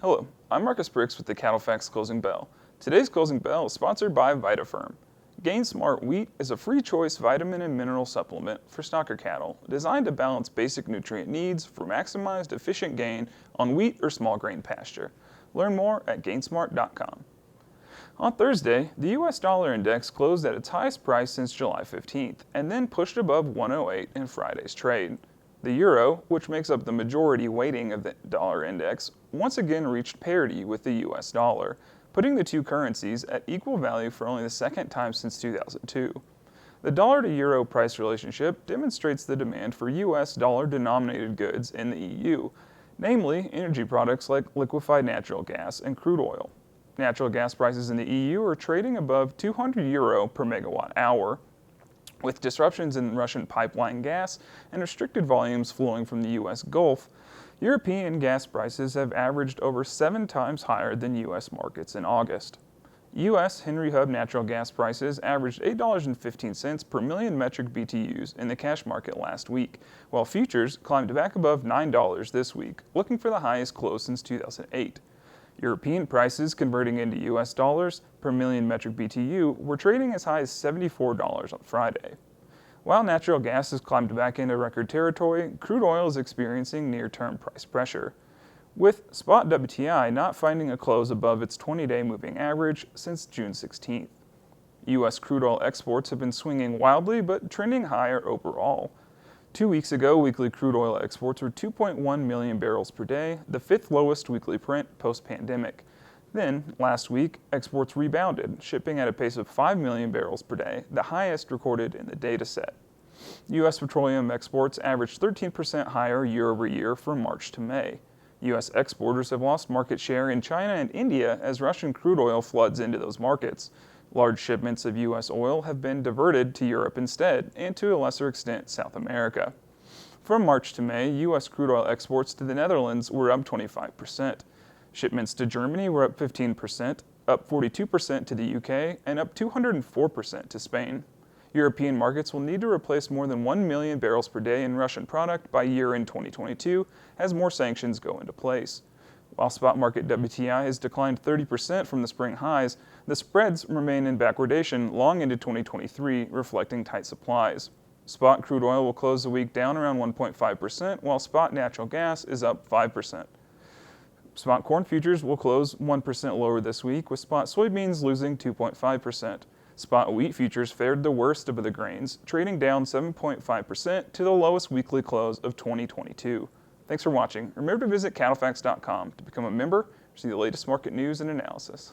Hello, I'm Marcus Brix with the CattleFax Closing Bell. Today's Closing Bell is sponsored by VitaFirm. Gain Smart Wheat is a free choice vitamin and mineral supplement for stocker cattle designed to balance basic nutrient needs for maximized efficient gain on wheat or small grain pasture. Learn more at gainsmart.com. On Thursday, the U.S. dollar index closed at its highest price since July 15th and then pushed above 108 in Friday's trade. The euro, which makes up the majority weighting of the dollar index, once again reached parity with the U.S. dollar, putting the two currencies at equal value for only the second time since 2002. The dollar to euro price relationship demonstrates the demand for U.S. dollar-denominated goods in the EU, namely energy products like liquefied natural gas and crude oil. Natural gas prices in the EU are trading above €200 per megawatt hour, with disruptions in Russian pipeline gas and restricted volumes flowing from the U.S. Gulf. European gas prices have averaged over 7 times higher than U.S. markets in August. U.S. Henry Hub natural gas prices averaged $8.15 per million metric BTUs in the cash market last week, while futures climbed back above $9 this week, looking for the highest close since 2008. European prices converting into U.S. dollars per million metric BTU were trading as high as $74 on Friday. While natural gas has climbed back into record territory, crude oil is experiencing near-term price pressure, with spot WTI not finding a close above its 20-day moving average since June 16th. U.S. crude oil exports have been swinging wildly but trending higher overall. 2 weeks ago, weekly crude oil exports were 2.1 million barrels per day, the fifth lowest weekly print post-pandemic. Then, last week, exports rebounded, shipping at a pace of 5 million barrels per day, the highest recorded in the dataset. U.S. petroleum exports averaged 13% higher year over year from March to May. U.S. exporters have lost market share in China and India as Russian crude oil floods into those markets. Large shipments of U.S. oil have been diverted to Europe instead, and to a lesser extent, South America. From March to May, U.S. crude oil exports to the Netherlands were up 25%. Shipments to Germany were up 15%, up 42% to the UK, and up 204% to Spain. European markets will need to replace more than 1 million barrels per day in Russian product by year-end 2022 as more sanctions go into place. While spot market WTI has declined 30% from the spring highs, the spreads remain in backwardation long into 2023, reflecting tight supplies. Spot crude oil will close the week down around 1.5%, while spot natural gas is up 5%. Spot corn futures will close 1% lower this week, with spot soybeans losing 2.5%. Spot wheat futures fared the worst of the grains, trading down 7.5% to the lowest weekly close of 2022. Thanks for watching. Remember to visit CattleFax.com to become a member or see the latest market news and analysis.